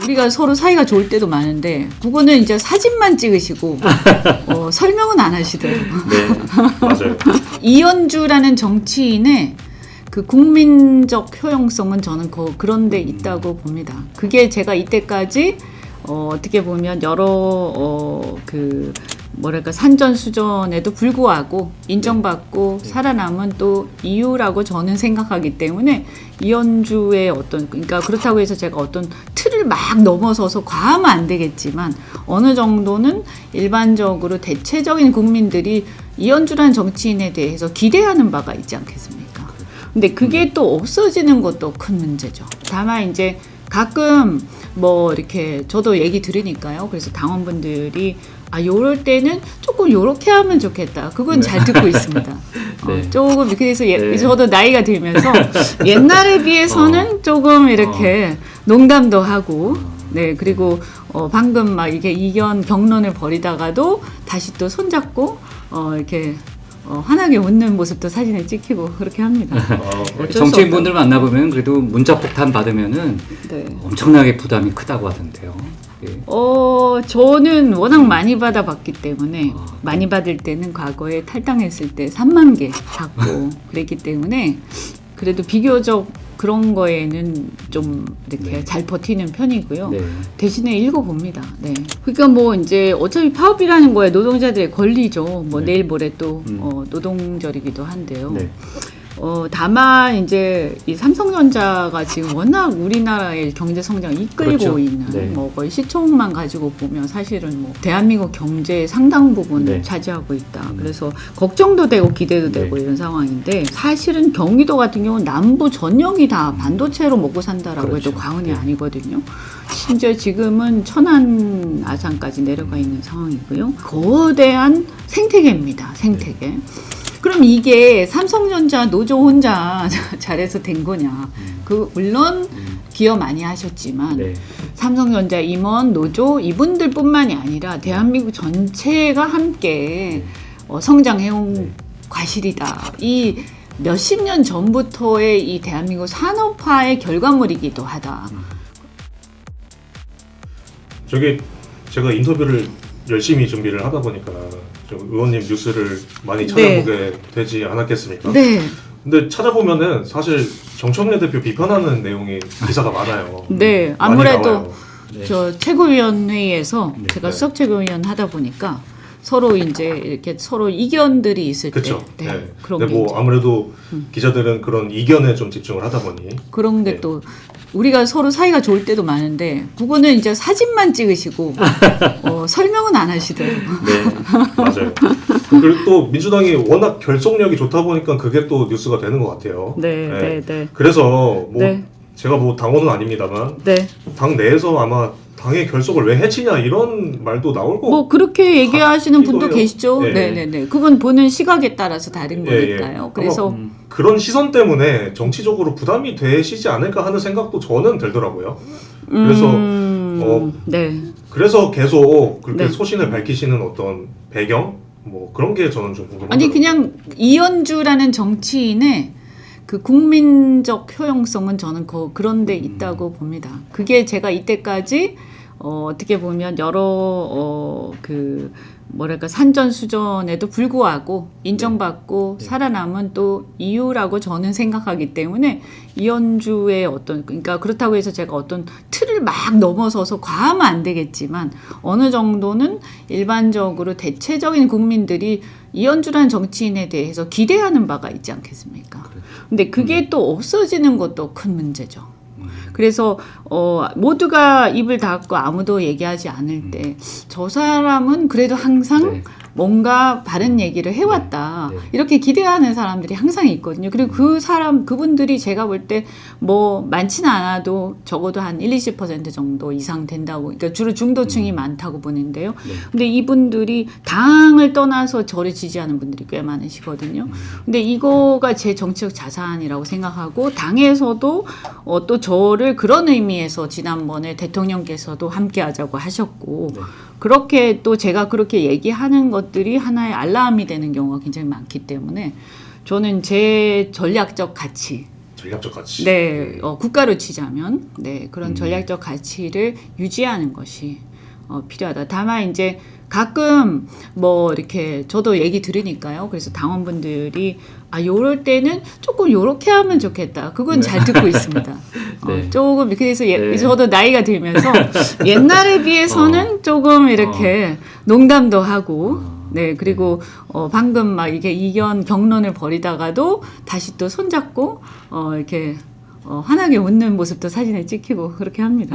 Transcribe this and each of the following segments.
우리가 서로 사이가 좋을 때도 많은데 그거는 이제 사진만 찍으시고 설명은 안 하시더라고요. 네, 맞아요. 이현주라는 정치인의 그 국민적 효용성은 저는 그런 데 있다고 봅니다. 그게 제가 이때까지 어떻게 보면 여러 그 뭐랄까 산전수전에도 불구하고 인정받고 살아남은 또 이유라고 저는 생각하기 때문에 이현주의 그러니까 그렇다고 해서 제가 어떤 틀을 막 넘어서서 과하면 안 되겠지만 어느 정도는 일반적으로 대체적인 국민들이 이현주라는 정치인에 대해서 기대하는 바가 있지 않겠습니까? 근데 그게 또 없어지는 것도 큰 문제죠. 다만 이제 가끔 뭐 이렇게 저도 얘기 들으니까요. 그래서 당원분들이 요럴 때는 조금 요렇게 하면 좋겠다. 그건 잘 듣고 있습니다. 네. 조금 그래서 네. 저도 나이가 들면서 옛날에 비해서는 조금 이렇게 농담도 하고 네 그리고 방금 막 이게 이견 경론을 벌이다가도 다시 또 손잡고 이렇게 환하게 웃는 모습도 사진에 찍히고 그렇게 합니다. 정치인분들 만나보면 그래도 문자 폭탄 받으면은 네. 엄청나게 부담이 크다고 하던데요. 예. 저는 워낙 많이 받아봤기 때문에 많이 받을 때는 과거에 탈당했을 때 3만 개 받고 그랬기 때문에 그래도 비교적 그런 거에는 좀 이렇게 네. 잘 버티는 편이고요. 네. 대신에 읽어봅니다. 네. 그러니까 뭐 이제 어차피 파업이라는 거에 노동자들의 권리죠. 뭐 네. 내일 모레 또 노동절이기도 한데요. 네. 다만 이제 이 삼성전자가 지금 워낙 우리나라의 경제 성장을 이끌고 그렇죠. 있는 네. 뭐 거의 시총만 가지고 보면 사실은 뭐 대한민국 경제의 상당 부분을 네. 차지하고 있다. 그래서 걱정도 되고 기대도 되고 네. 이런 상황인데 사실은 경기도 같은 경우는 남부 전역이 다 반도체로 먹고 산다라고 그렇죠. 해도 과언이 네. 아니거든요. 심지어 지금은 천안 아산까지 내려가 있는 상황이고요. 거대한 생태계입니다. 생태계. 그럼 이게 삼성전자 노조 혼자 잘해서 된 거냐? 물론 기여 많이 하셨지만 네. 삼성전자 임원 노조 이분들뿐만이 아니라 대한민국 전체가 함께 성장해온 네. 과실이다. 이 몇십 년 전부터의 이 대한민국 산업화의 결과물이기도 하다. 제가 인터뷰를 열심히 준비를 하다 보니까 의원님 뉴스를 많이 찾아보게 되지 않았겠습니까? 네. 근데 찾아보면은 사실 정청래 대표 비판하는 내용이 기사가 많아요. 네. 많이 아무래도 나와요. 네. 저 최고위원회에서 네. 제가 네. 수석 최고위원 하다 보니까 서로 이제 이렇게 서로 이견들이 있을 그렇죠. 때 네. 그런 근데 게 뭐 이제 아무래도 기자들은 그런 이견에 좀 집중을 하다 보니 그런 게 네. 또 우리가 서로 사이가 좋을 때도 많은데 그거는 이제 사진만 찍으시고 설명은 안 하시더라고요. 네, 맞아요. 그리고 또 민주당이 워낙 결속력이 좋다 보니까 그게 또 뉴스가 되는 것 같아요. 네. 그래서 뭐 네. 제가 뭐 당원은 아닙니다만 네. 당 내에서 아마 당의 결속을 왜 해치냐 이런 말도 나올 거고. 뭐 그렇게 얘기하시는 분도 이거요. 계시죠. 네. 네네네. 그건 보는 시각에 따라서 다른 거니까요. 그래서 그런 시선 때문에 정치적으로 부담이 되시지 않을까 하는 생각도 저는 들더라고요. 그래서 네. 그래서 계속 그렇게 네. 소신을 밝히시는 어떤 배경 뭐 그런 게 저는 좀 궁금하더라고요. 아니 그냥 이현주라는 정치인의 그 국민적 효용성은 저는 그런 데 있다고 봅니다. 그게 제가 이때까지 어떻게 보면 여러 그 뭐랄까 산전수전에도 불구하고 인정받고 살아남은 또 이유라고 저는 생각하기 때문에 이현주의 그러니까 그렇다고 해서 제가 어떤 틀을 막 넘어서서 과하면 안 되겠지만 어느 정도는 일반적으로 대체적인 국민들이 이현주라는 정치인에 대해서 기대하는 바가 있지 않겠습니까? 근데 그게 또 없어지는 것도 큰 문제죠. 그래서 모두가 입을 닫고 아무도 얘기하지 않을 때 저 사람은 그래도 항상 네. 뭔가 바른 얘기를 해왔다. 네. 이렇게 기대하는 사람들이 항상 있거든요. 그리고 그분들이 제가 볼 때 뭐 많지는 않아도 적어도 한 20% 정도 이상 된다고. 그러니까 주로 중도층이 많다고 보는데요. 네. 근데 이분들이 당을 떠나서 저를 지지하는 분들이 꽤 많으시거든요. 근데 이거가 제 정치적 자산이라고 생각하고 당에서도 또 저를 그런 의미에서 지난번에 대통령께서도 함께 하자고 하셨고 네. 그렇게 또 제가 그렇게 얘기하는 것들이 하나의 알람이 되는 경우가 굉장히 많기 때문에 저는 제 전략적 가치 전략적 가치. 네, 국가로 치자면 네, 그런 음. 전략적 가치를 유지하는 것이 필요하다. 다만 이제 가끔 뭐 이렇게 저도 얘기 들으니까요. 그래서 당원분들이 요럴 때는 조금 요렇게 하면 좋겠다. 그건 잘 듣고 있습니다. 네. 조금 그래서 네. 저도 나이가 들면서 옛날에 비해서는 조금 이렇게 농담도 하고 네, 그리고 방금 막 이게 이견 경론을 벌이다가도 다시 또 손잡고 이렇게 환하게 웃는 모습도 사진에 찍히고 그렇게 합니다.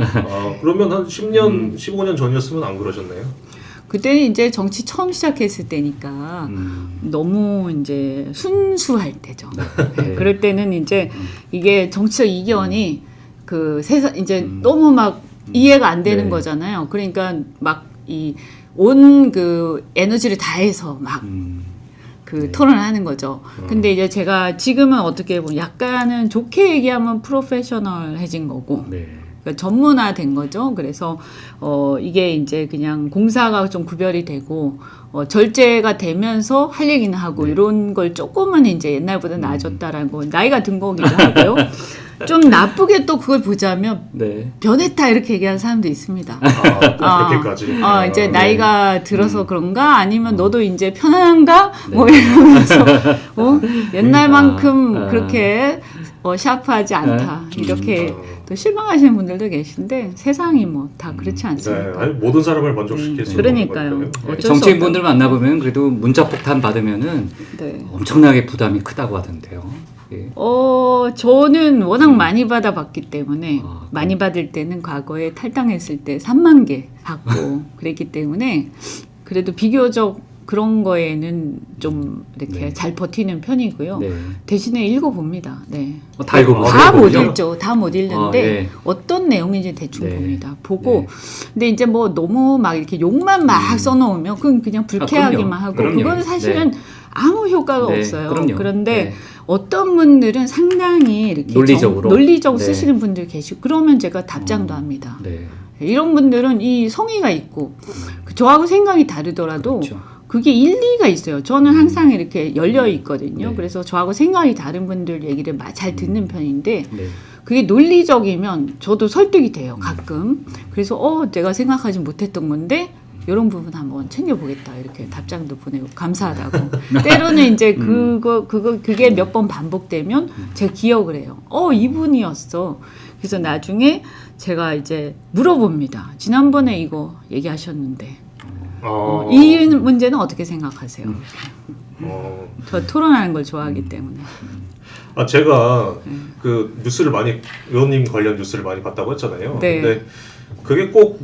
그러면 한 10년, 15년 전이었으면 안 그러셨나요? 그때는 이제 정치 처음 시작했을 때니까 너무 이제 순수할 때죠. 네, 그럴 때는 이제 이게 정치적 이견이 그 세상 이제 너무 막 이해가 안 되는 네. 거잖아요. 그러니까 막 이 온 그 에너지를 다해서 막 그 토론을 하는 거죠. 근데 이제 제가 지금은 어떻게 보면 약간은 좋게 얘기하면 프로페셔널해진 거고 네. 그러니까 전문화된 거죠. 그래서 이게 이제 그냥 공사가 좀 구별이 되고 절제가 되면서 할 얘기는 하고 이런 걸 조금은 이제 옛날보다 나아졌다라는 거 나이가 든 거기도 하고요. 좀 나쁘게 또 그걸 보자면 네. 변했다 이렇게 얘기하는 사람도 있습니다. 그렇게까지. 이제 네. 나이가 들어서 그런가 아니면 너도 이제 편안한가 뭐 이러면서 옛날만큼 그렇게 샤프하지 않다 이렇게 또 실망하시는 분들도 계신데 세상이 뭐 다 그렇지 않습니까? 아니, 모든 사람을 만족시킬 수 있는 그러니까요. 거니까요. 어쩔 수 정치인분들 만나보면 그래도 문자 폭탄 받으면은 네. 엄청나게 부담이 크다고 하던데요. 예. 저는 워낙 많이 받아봤기 때문에 많이 받을 때는 과거에 탈당했을 때 3만 개 받고 그랬기 때문에 그래도 비교적 그런 거에는 좀 이렇게 네. 잘 버티는 편이고요. 네. 대신에 읽어봅니다. 네. 다 읽어보세요. 다 못 그죠? 읽죠. 다 못 읽는데 네. 어떤 내용인지 대충 네. 봅니다. 보고 네. 근데 이제 뭐 너무 막 이렇게 욕만 막 써놓으면 그건 그냥 불쾌하기만 하고 그럼요. 그건 사실은 아무 효과가 네. 없어요. 그럼요. 그런데 네. 어떤 분들은 상당히 이렇게 논리적으로. 논리적으로 네. 쓰시는 분들 계시고 그러면 제가 답장도 합니다. 네. 이런 분들은 이 성의가 있고 저하고 생각이 다르더라도 그렇죠. 그게 일리가 있어요. 저는 항상 이렇게 열려 있거든요. 네. 그래서 저하고 생각이 다른 분들 얘기를 잘 듣는 편인데 네. 그게 논리적이면 저도 설득이 돼요. 가끔. 그래서 내가 생각하지 못했던 건데 이런 부분 한번 챙겨보겠다 이렇게 답장도 보내고 감사하다고. 때로는 이제 그게 몇 번 반복되면 제가 기억을 해요. 이분이었어. 그래서 나중에 제가 이제 물어봅니다. 지난번에 이거 얘기하셨는데 이 문제는 어떻게 생각하세요? 저 토론하는 걸 좋아하기 때문에. 제가 그 뉴스를 의원님 관련 뉴스를 많이 봤다고 했잖아요. 네. 근데 그게 꼭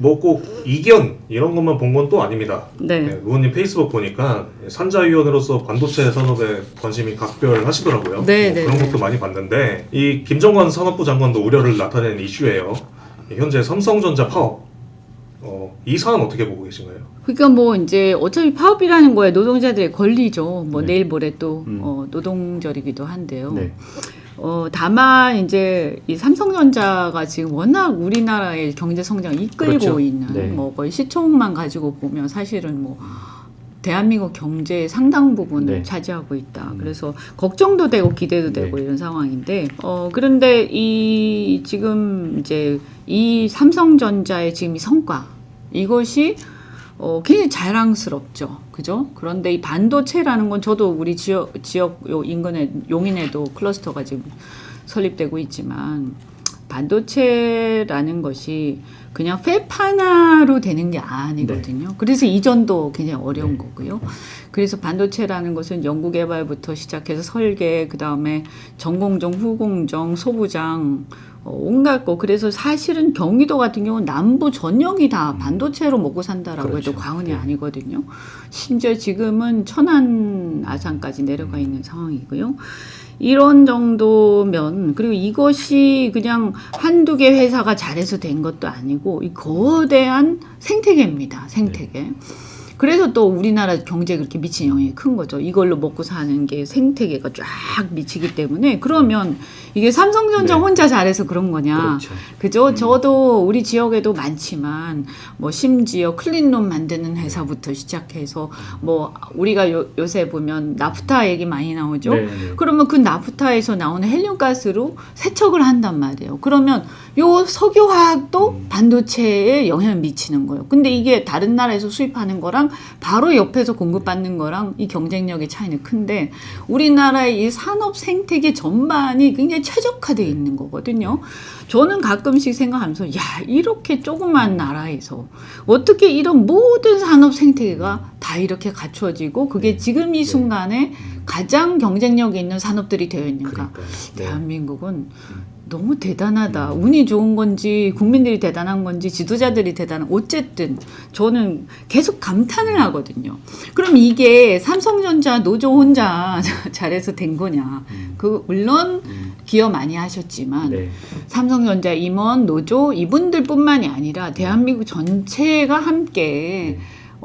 이견 이런 것만 본 건 또 아닙니다. 네. 의원님 페이스북 보니까 산자위원으로서 반도체 산업에 관심이 각별하시더라고요. 네, 네, 그런 네. 것도 많이 봤는데 이 김정관 산업부 장관도 우려를 나타낸 이슈예요. 현재 삼성전자 파업. 이 사안 어떻게 보고 계신가요? 그러니까 뭐 이제 어차피 파업이라는 거에 노동자들의 권리죠. 뭐 네. 내일 모레 또 노동절이기도 한데요. 네. 다만 이제 이 삼성전자가 지금 워낙 우리나라의 경제 성장을 이끌고 그렇죠. 있는 네. 뭐 거의 시총만 가지고 보면 사실은 뭐 대한민국 경제의 상당 부분을 네. 차지하고 있다. 그래서 걱정도 되고 기대도 되고 네. 이런 상황인데 그런데 지금 이제 이 삼성전자의 지금 이 성과 이것이 굉장히 자랑스럽죠. 그죠? 그런데 이 반도체라는 건 저도 우리 지역 인근에 용인에도 클러스터가 지금 설립되고 있지만 반도체라는 것이 그냥 팹 하나로 되는 게 아니거든요. 그래서 이전도 굉장히 어려운 거고요. 그래서 반도체라는 것은 연구개발부터 시작해서 설계, 그 다음에 전공정, 후공정, 소부장, 온갖 거. 그래서 사실은 경기도 같은 경우는 남부 전역이 다 반도체로 먹고 산다라고 그렇죠. 해도 과언이 네. 아니거든요. 심지어 지금은 천안 아산까지 내려가 있는 상황이고요. 이런 정도면 그리고 이것이 그냥 한두 개 회사가 잘해서 된 것도 아니고 이 거대한 생태계입니다. 생태계. 그래서 또 우리나라 경제에 그렇게 미친 영향이 큰 거죠. 이걸로 먹고 사는 게 생태계가 쫙 미치기 때문에. 그러면 이게 삼성전자 네. 혼자 잘해서 그런 거냐. 그렇죠. 그죠? 저도 우리 지역에도 많지만 뭐 심지어 클린룸 만드는 회사부터 시작해서 뭐 우리가 요새 보면 나프타 얘기 많이 나오죠. 네, 네. 그러면 그 나프타에서 나오는 헬륨가스로 세척을 한단 말이에요. 그러면 요 석유화학도 반도체에 영향을 미치는 거예요. 근데 이게 다른 나라에서 수입하는 거랑 바로 옆에서 공급받는 거랑 이 경쟁력의 차이는 큰데 우리나라의 이 산업 생태계 전반이 굉장히 최적화되어 있는 거거든요. 저는 가끔씩 생각하면서 야, 이렇게 조그만 나라에서 어떻게 이런 모든 산업 생태계가 다 이렇게 갖춰지고 그게 지금 이 순간에 가장 경쟁력 있는 산업들이 되어 있는가. 그러니까요. 네. 대한민국은 너무 대단하다. 운이 좋은 건지 국민들이 대단한 건지 지도자들이 대단한 어쨌든 저는 계속 감탄을 하거든요. 그럼 이게 삼성전자 노조 혼자 잘해서 된 거냐. 그 물론 기여 많이 하셨지만 네. 삼성전자 임원 노조 이분들뿐만이 아니라 대한민국 전체가 함께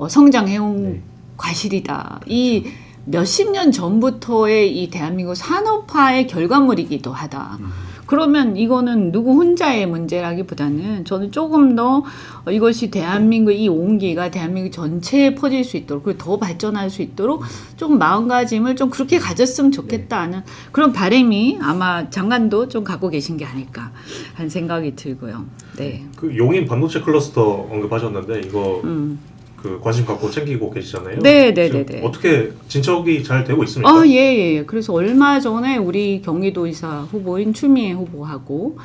성장해온 네. 과실이다. 이 몇십 년 전부터의 이 대한민국 산업화의 결과물이기도 하다. 그러면 이거는 누구 혼자의 문제라기보다는 저는 조금 더 이것이 대한민국 이 온기가 대한민국 전체에 퍼질 수 있도록 그리고 더 발전할 수 있도록 조금 마음가짐을 좀 그렇게 가졌으면 좋겠다 하는 그런 바람이 아마 장관도 좀 갖고 계신 게 아닐까 하는 생각이 들고요. 네. 그 용인 반도체 클러스터 언급하셨는데 이거 그 관심 갖고 챙기고 계시잖아요. 네, 네, 지금 네, 네. 어떻게 진척이 잘 되고 있습니까? 아, 예, 예. 그래서 얼마 전에 우리 경기도지사 후보인 추미애 후보하고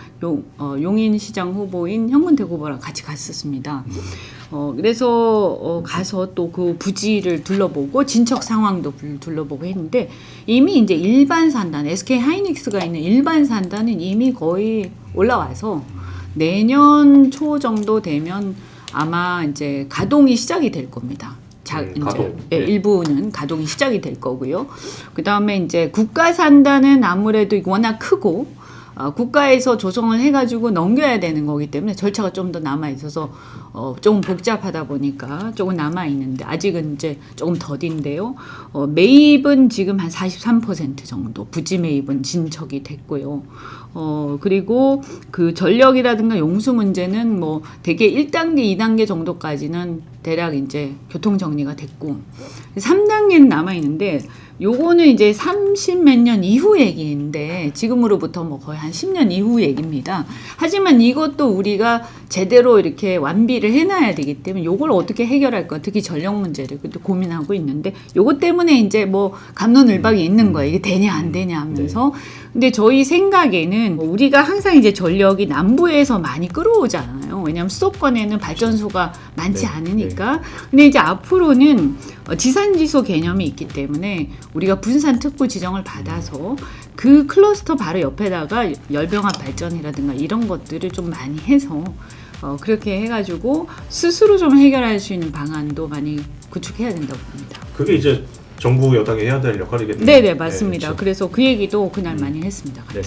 용인시장 후보인 현근택 후보랑 같이 갔었습니다. 그래서 가서 또 그 부지를 둘러보고 진척 상황도 둘러보고 했는데 이미 이제 일반 산단, SK 하이닉스가 있는 일반 산단은 이미 거의 올라와서 내년 초 정도 되면 아마 이제 가동이 시작이 될 겁니다. 이제 가동. 예, 일부는 가동이 시작이 될 거고요. 그 다음에 이제 국가 산단은 아무래도 워낙 크고 국가에서 조성을 해가지고 넘겨야 되는 거기 때문에 절차가 좀 더 남아 있어서 조금 복잡하다 보니까 조금 남아 있는데 아직은 이제 조금 더딘데요. 매입은 지금 한 43% 정도 부지 매입은 진척이 됐고요. 그리고 그 전력이라든가 용수 문제는 뭐 대개 1단계, 2단계 정도까지는 대략 이제 교통 정리가 됐고 3단계는 남아 있는데 요거는 이제 30 몇 년 이후 얘기인데 지금으로부터 뭐 거의 한 10년 이후 얘기입니다. 하지만 이것도 우리가 제대로 이렇게 완비를 해놔야 되기 때문에 요걸 어떻게 해결할까 특히 전력 문제를 또 고민하고 있는데 요것 때문에 이제 뭐 갑론을박이 있는 거예요. 이게 되냐 안 되냐 하면서. 근데 저희 생각에는 우리가 항상 이제 전력이 남부에서 많이 끌어오잖아요. 왜냐하면 수도권에는 발전소가 많지 않으니까. 근데 이제 앞으로는 지산지소 개념이 있기 때문에 우리가 분산 특구 지정을 받아서 그 클러스터 바로 옆에다가 열병합 발전이라든가 이런 것들을 좀 많이 해서 그렇게 해가지고 스스로 좀 해결할 수 있는 방안도 많이 구축해야 된다고 봅니다. 그게 이제 정부 여당이 해야 될 역할이겠네요. 네네 맞습니다. 네, 그래서 그 얘기도 그날 많이 했습니다. 네.